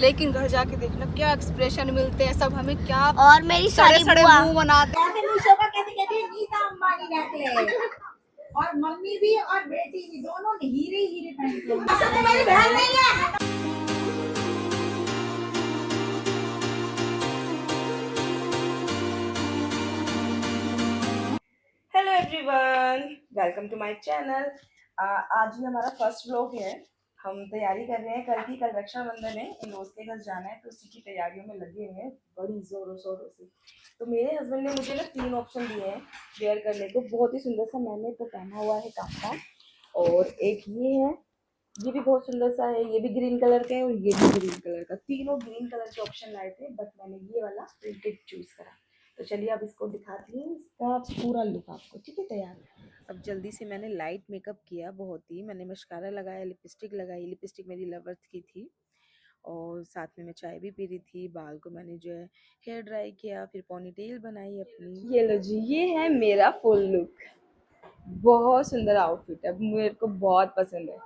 लेकिन घर जाके देखना क्या एक्सप्रेशन मिलते हैं सब हमें, क्या और मेरी सारी सड़े बुआ मुंह बनाते हैं। नीता अंबानी निकले और मम्मी भी और बेटी भी दोनों ने हीरे हीरे पहन के। असल में मेरी बहन नहीं है। Hello everyone, welcome to my channel. आज ही हमारा फर्स्ट व्लॉग है। हम तैयारी कर रहे हैं कल की। कल रक्षाबंधन है, इन दोस्त के घर जाना है तो उसी की तैयारियों में लगे हुए हैं बड़ी जोरों शोरों से। तो मेरे हस्बैंड ने मुझे ना 3 ऑप्शन दिए हैं वेयर करने को। बहुत ही सुंदर सा मैंने तो पहना हुआ है काफा, और एक ये है, ये भी बहुत सुंदर सा है, ये भी ग्रीन कलर का है और ये भी ग्रीन कलर का। तीनों ग्रीन कलर के ऑप्शन लाए थे, बट मैंने ये वाला प्रिंटेड चूज करा। तो चलिए अब इसको दिखाती हूँ, इसका पूरा लुक आपको। ठीक है, तैयार। अब जल्दी से मैंने लाइट मेकअप किया, बहुत ही। मैंने मस्कारा लगाया, लिपस्टिक लगाई। लिपस्टिक मेरी लवर्थ की थी, और साथ में मैं चाय भी पी रही थी। बाल को मैंने जो है हेयर ड्राई किया, फिर पोनीटेल बनाई अपनी। ये लो जी, ये है मेरा फुल लुक। बहुत सुंदर आउटफिट है, मेरे को बहुत पसंद है।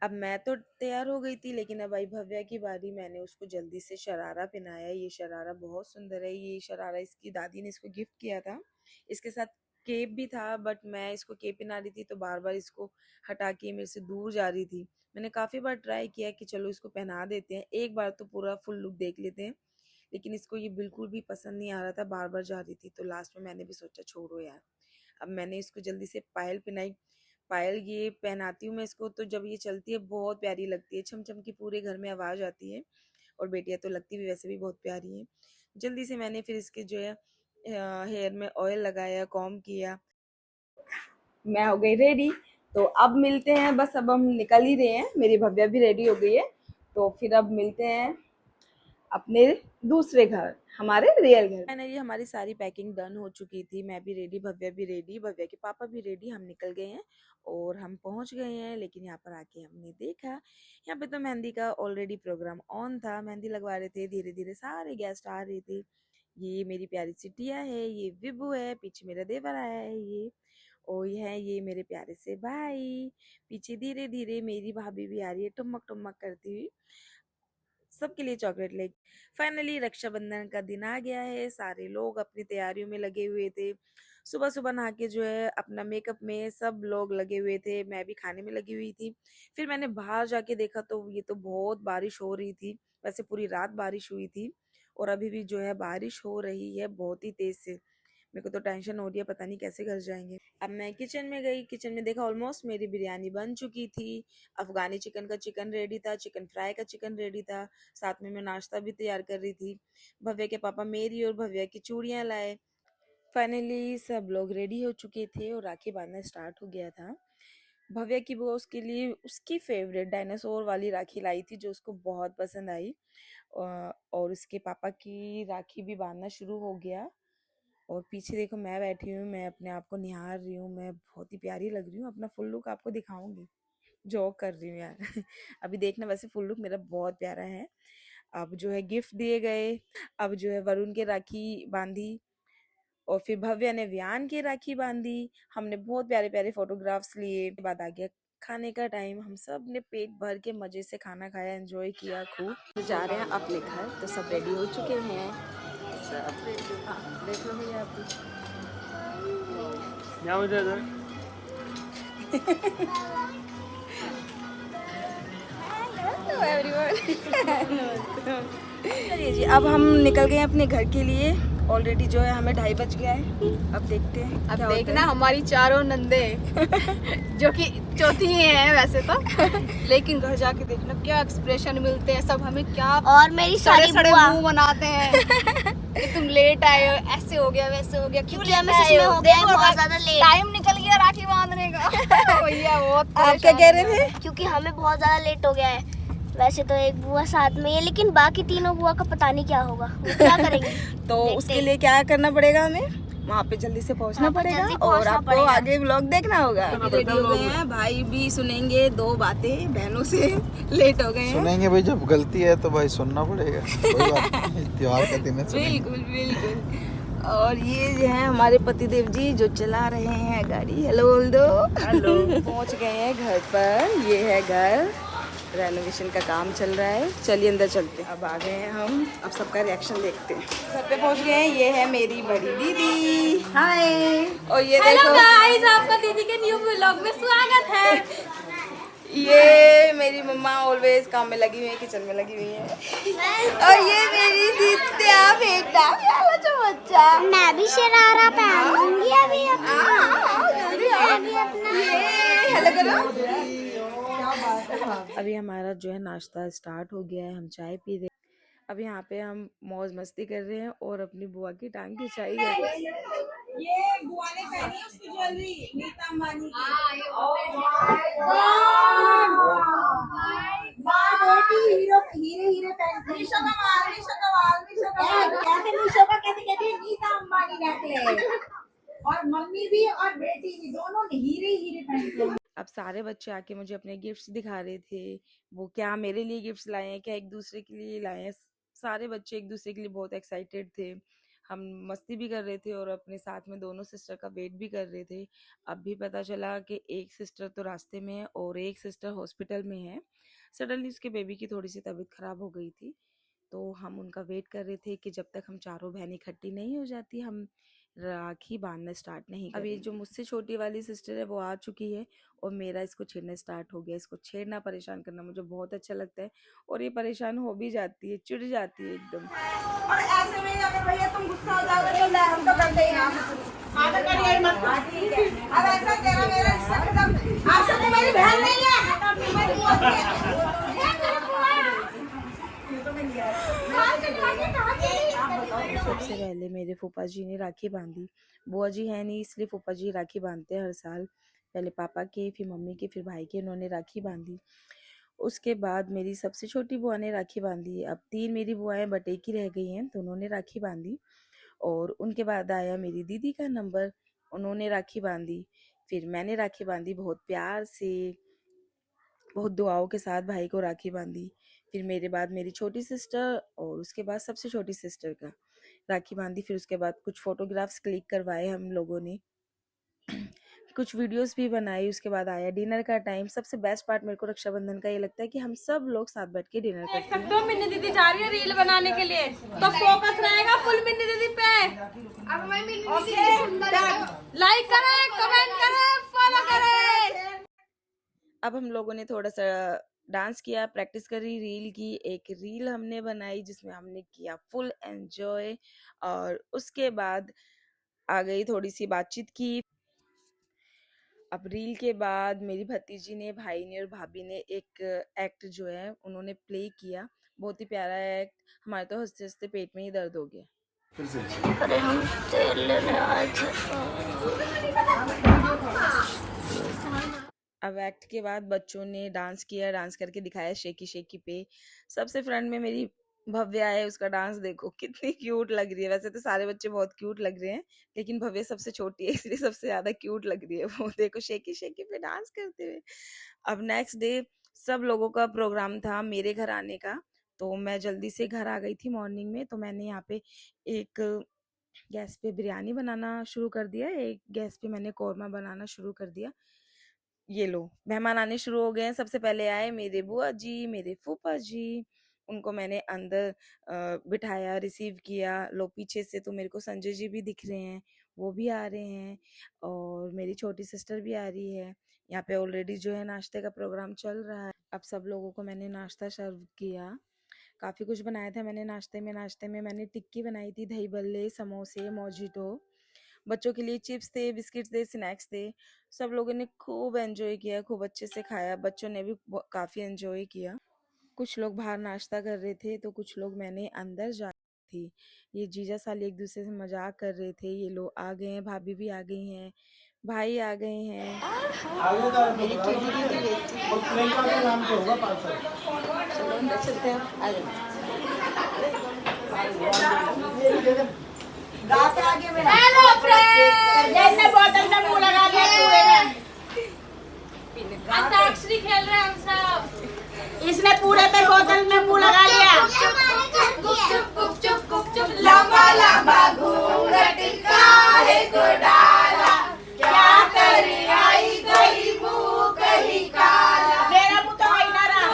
अब मैं तो तैयार हो गई थी, लेकिन अब आई भव्या की बारी। मैंने उसको जल्दी से शरारा पहनाया। ये शरारा बहुत सुंदर है। ये शरारा इसकी दादी ने इसको गिफ्ट किया था। इसके साथ केप भी था, बट मैं इसको केप पहना रही थी तो बार बार इसको हटा के मेरे से दूर जा रही थी। मैंने काफ़ी बार ट्राई किया कि चलो इसको पहना देते हैं, एक बार तो पूरा फुल लुक देख लेते हैं, लेकिन इसको ये बिल्कुल भी पसंद नहीं आ रहा था, बार बार जा रही थी। तो लास्ट में मैंने भी सोचा छोड़ो यार। अब मैंने इसको जल्दी से पायल पहनाई। पायल ये पहनाती हूँ मैं इसको, तो जब ये चलती है बहुत प्यारी लगती है, छम छम की पूरे घर में आवाज़ आती है। और बेटियाँ तो लगती भी वैसे भी बहुत प्यारी हैं। जल्दी से मैंने फिर इसके जो है हेयर में ऑयल लगाया, कॉम्ब किया। मैं हो गई रेडी। तो अब मिलते हैं, बस अब हम निकल ही रहे हैं। मेरी भव्या भी रेडी हो गई है, तो फिर अब मिलते हैं अपने दूसरे घर, हमारे रियल घर। फाइनली हमारी सारी पैकिंग डन हो चुकी थी। मैं भी रेडी, भव्या भी रेडी, भव्या के पापा भी रेडी। हम निकल गए हैं और हम पहुंच गए हैं। लेकिन यहाँ पर आके हमने देखा, यहाँ पे तो मेहंदी का ऑलरेडी प्रोग्राम ऑन था। मेहंदी लगवा रहे थे, धीरे धीरे सारे गेस्ट आ रहे थे। ये मेरी प्यारी सी टिया है, ये विभू है, पीछे मेरा देवर आया है, ये और ये मेरे प्यारे से भाई। पीछे धीरे धीरे मेरी भाभी भी आ रही है, टुमक टुमक करती हुई, सबके लिए चॉकलेट ले। फाइनली रक्षाबंधन का दिन आ गया है। सारे लोग अपनी तैयारियों में लगे हुए थे। सुबह सुबह नहा के जो है अपना मेकअप में सब लोग लगे हुए थे। मैं भी खाने में लगी हुई थी। फिर मैंने बाहर जाके देखा तो ये तो बहुत बारिश हो रही थी। वैसे पूरी रात बारिश हुई थी और अभी भी जो है बारिश हो रही है बहुत ही तेज से। मेरे को तो टेंशन हो रही है, पता नहीं कैसे घर जाएंगे। अब मैं किचन में गई, किचन में देखा ऑलमोस्ट मेरी बिरयानी बन चुकी थी। अफगानी चिकन का चिकन रेडी था, चिकन फ्राई का चिकन रेडी था, साथ में मैं नाश्ता भी तैयार कर रही थी। भव्या के पापा मेरी और भव्या की चूड़ियाँ लाए। फाइनली सब लोग रेडी हो चुके थे और राखी बांधना स्टार्ट हो गया था। भव्या की बुआ उसके लिए उसकी फेवरेट डायनासोर वाली राखी लाई थी, जो उसको बहुत पसंद आई। और उसके पापा की राखी भी बांधना शुरू हो गया। और पीछे देखो मैं बैठी हूँ, मैं अपने आप को निहार रही हूँ। मैं बहुत ही प्यारी लग रही हूँ। अपना फुल लुक आपको दिखाऊंगी। जोक कर रही हूँ यार अभी देखना, वैसे फुल लुक मेरा बहुत प्यारा है। अब जो है गिफ्ट दिए गए। अब जो है वरुण के राखी बांधी और फिर भव्या ने व्यान की राखी बांधी। हमने बहुत प्यारे प्यारे फोटोग्राफ्स लिए। बाद आ गया खाने का टाइम। हम सब ने पेट भर के मजे से खाना खाया, एंजॉय किया खूब। तो जा रहे हैं अपने घर, तो सब रेडी हो चुके हैं। सब रेडी। हाँ देख लो भैया आप चलिए जी, अब हम निकल गए अपने घर के लिए। ऑलरेडी जो है हमें 2:30 बज गया है। अब देखते हैं, अब देखना हमारी चारों नंदे जो कि चौथी हैं वैसे तो, लेकिन घर जाके देखना क्या एक्सप्रेशन मिलते हैं सब हमें, क्या और मेरी सारी सड़े बुआ मुंह बनाते हैं कि तुम लेट आए हो, ऐसे हो गया वैसे हो गया, क्यों क्योंकि हमें लेट सच आए में हो, हो गया है देखो बहुत ज्यादा लेट। टाइम निकल गया राखी बांधने का भैया बहुत आप क्या कह रहे थे? क्योंकि हमें बहुत ज्यादा लेट हो गया है। वैसे तो एक बुआ साथ में है, लेकिन बाकी तीनों बुआ का पता नहीं क्या होगा, वो क्या करेंगे। तो उसके लिए क्या करना पड़ेगा, हमें वहाँ पे जल्दी से पहुँचना पड़ेगा और आपको आगे व्लॉग देखना होगा। रेडी हो गए हैं, भाई भी सुनेंगे 2 बातें बहनों से। लेट हो गए हैं, सुनेंगे भाई, जब गलती है तो भाई सुनना पड़ेगा। कोई बात नहीं, त्योहार का दिन है, सुनेंगे। बिल्कुल बिल्कुल। और ये जो है हमारे पतिदेव जी जो चला रहे हैं गाड़ी। हेलो बोल दो। हेलो। पहुँच गए हैं घर पर, ये है घर। रेनोवेशन का काम चल रहा है। चलिए अंदर चलते हैं। अब आ गए हैं हम, अब सबका रिएक्शन देखते हैं। घर पे पहुंच गए हैं। ये है मेरी बड़ी दीदी। हाय। और ये देखो गाइस, आपका दीदी के न्यू व्लॉग में स्वागत है। ये मेरी मम्मा ऑलवेज काम में लगी हुई है, किचन में लगी हुई है। और ये मेरी दीदिया बेटा, प्यारा जो बच्चा। मैं भी शरारा पहनूंगी अभी हेलो करो। अभी हमारा जो है नाश्ता स्टार्ट हो गया है, हम चाय पी रहे हैं। अब यहाँ पे हम मौज मस्ती कर रहे हैं और अपनी बुआ की टांग खिंचाई है। ये बुआ ने पहनी है उसकी ज्वेलरी, नीता अंबानी की। बेटी हीरो हीरे हीरे पहनती है। निशा का कहती है नीता अंबानी नेकलेस। और मम्मी भी और बेटी भी दोनों हीरे हीरे पहनते हैं। अब सारे बच्चे आके मुझे अपने गिफ्ट्स दिखा रहे थे। वो क्या मेरे लिए गिफ्ट्स लाए हैं, क्या एक दूसरे के लिए लाए हैं। सारे बच्चे एक दूसरे के लिए बहुत एक्साइटेड थे। हम मस्ती भी कर रहे थे और अपने साथ में दोनों सिस्टर का वेट भी कर रहे थे। अब भी पता चला कि एक सिस्टर तो रास्ते में है और एक सिस्टर हॉस्पिटल में है। सडनली उसके बेबी की थोड़ी सी तबीयत खराब हो गई थी, तो हम उनका वेट कर रहे थे कि जब तक हम चारों बहनें इकट्ठी नहीं हो जाती हम राखी बांधना स्टार्ट नहीं करेंगे। अब ये जो मुझसे छोटी वाली सिस्टर है वो आ चुकी है और मेरा इसको छेड़ना स्टार्ट हो गया। इसको छेड़ना, परेशान करना मुझे बहुत अच्छा लगता है और ये परेशान हो भी जाती है, चिढ़ जाती है एकदम। और ऐसे में अगर भैया तुम गुस्सा हो जाओगे तो ले हम तो कर देंगे। आदर करिए मत। अब ऐसा तेरा मेरा रिश्ता खत्म। आज से तू मेरी बहन नहीं है, तू मेरी बुआ है। सबसे पहले मेरे फूफा जी ने राखी बांधी। बुआ जी है नहीं इसलिए फूफा जी राखी बांधते हैं हर साल। पहले पापा के, फिर मम्मी के, फिर भाई के, उन्होंने राखी बांधी। उसके बाद मेरी सबसे छोटी बुआ ने राखी बांधी। अब 3 मेरी बुआएं बट एक ही रह गई हैं, तो उन्होंने राखी बांधी। और उनके बाद आया मेरी दीदी का नंबर, उन्होंने राखी बांधी। फिर मैंने राखी बांधी, बहुत प्यार से, बहुत दुआओं के साथ भाई को राखी बांधी। फिर मेरे बाद मेरी छोटी सिस्टर और उसके बाद सबसे छोटी सिस्टर का राखी बांधी। फिर उसके बाद कुछ फोटोग्राफ्स क्लिक करवाए हम लोगों ने, कुछ वीडियोस भी बनाई। उसके बाद आया डिनर का टाइम। सबसे बेस्ट पार्ट मेरे को रक्षाबंधन का ये लगता है कि हम सब लोग साथ बैठ के डिनर करते हैं। तो मिन्नी दीदी जा रही है रील बनाने के लिए, तो फोकस रहेगा फुल मिन्नी दीदी पे। अब मैं मिन्नी दीदी की सुंदर लाइक करें, कमेंट करें, फॉलो करें। अब हम लोगों ने थोड़ा सा डांस किया, प्रैक्टिस करी, रील की। एक रील हमने बनाई जिसमें हमने किया फुल एंजॉय। और उसके बाद आ गई थोड़ी सी बातचीत की। अब रील के बाद मेरी भतीजी ने, भाई ने और भाभी ने एक एक्ट जो है उन्होंने प्ले किया। बहुत ही प्यारा एक्ट। हमारे तो हंसते हंसते पेट में ही दर्द हो गया। अरे हम तेल ले रहे आज। अब एक्ट के बाद बच्चों ने डांस किया, डांस करके दिखाया शेकी शेकी पे। सबसे फ्रंट में मेरी भव्या है, उसका डांस देखो कितनी क्यूट लग रही है। वैसे तो सारे बच्चे बहुत क्यूट लग रहे हैं, लेकिन भव्या सबसे छोटी है इसलिए सबसे ज्यादा क्यूट लग रही है। वो देखो शेकी शेकी पे डांस करते हुए। अब नेक्स्ट डे सब लोगों का प्रोग्राम था मेरे घर आने का, तो मैं जल्दी से घर आ गई थी मॉर्निंग में। तो मैंने यहाँ पे एक गैस पे बिरयानी बनाना शुरू कर दिया, एक गैस पे मैंने कौरमा बनाना शुरू कर दिया। ये लो मेहमान आने शुरू हो गए हैं। सबसे पहले आए मेरे बुआ जी, मेरे फूफा जी। उनको मैंने अंदर बिठाया, रिसीव किया। लो पीछे से तो मेरे को संजय जी भी दिख रहे हैं, वो भी आ रहे हैं। और मेरी छोटी सिस्टर भी आ रही है। यहाँ पे ऑलरेडी जो है नाश्ते का प्रोग्राम चल रहा है। अब सब लोगों को मैंने नाश्ता सर्व किया। काफ़ी कुछ बनाया था मैंने नाश्ते में मैंने टिक्की बनाई थी, दही बल्ले, समोसे, मोजिटो। बच्चों के लिए चिप्स थे, बिस्किट्स थे, स्नैक्स थे। सब लोगों ने खूब एंजॉय किया, खूब अच्छे से खाया। बच्चों ने भी काफ़ी एंजॉय किया। कुछ लोग बाहर नाश्ता कर रहे थे तो कुछ लोग मैंने अंदर जा थी। ये जीजा साली एक दूसरे से मजाक कर रहे थे। ये लोग आ गए हैं, भाभी भी आ गई हैं, भाई आ गए हैं। मेरी चलो अंदर चलते हैं, आ जाओ। हेलो फ्रेंड, जैसे बोतल में मुंह लगा दिया चूहे ने। अंताक्षरी खेल रहे हैं हम सब। इसने पूरे पे बोतल में मुंह लगा लिया। लंबा लंबा घूंघट काहे को डाला, क्या करे आई कहीं मुंह कहीं काला। मेरा मुंह तो वही ना रहा।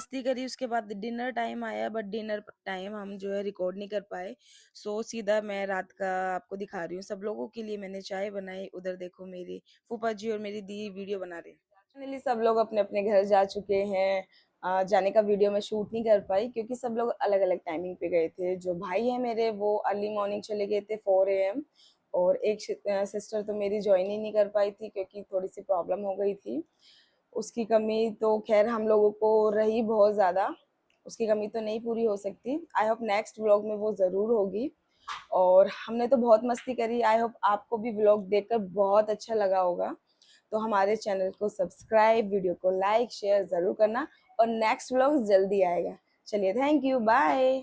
मस्ती करी, उसके बाद डिनर टाइम आया, बट डिनर टाइम हम जो है रिकॉर्ड नहीं कर पाए। सो सीधा मैं रात का आपको दिखा रही हूँ। सब लोगों के लिए मैंने चाय बनाई। उधर देखो मेरी फूफा जी और मेरी दी वीडियो बना रहे हैं। फाइनली सब लोग अपने अपने घर जा चुके हैं। जाने का वीडियो मैं शूट नहीं कर पाई क्योंकि सब लोग अलग अलग टाइमिंग पे गए थे। जो भाई है मेरे वो अर्ली मॉर्निंग चले गए थे 4 AM, और एक सिस्टर तो मेरी ज्वाइन ही नहीं कर पाई थी क्योंकि थोड़ी सी प्रॉब्लम हो गई थी। उसकी कमी तो खैर हम लोगों को रही बहुत ज़्यादा, उसकी कमी तो नहीं पूरी हो सकती। आई होप नेक्स्ट व्लॉग में वो ज़रूर होगी। और हमने तो बहुत मस्ती करी। आई होप आपको भी व्लॉग देखकर बहुत अच्छा लगा होगा। तो हमारे चैनल को सब्सक्राइब, वीडियो को लाइक शेयर ज़रूर करना, और नेक्स्ट व्लॉग जल्दी आएगा। चलिए, थैंक यू, बाय।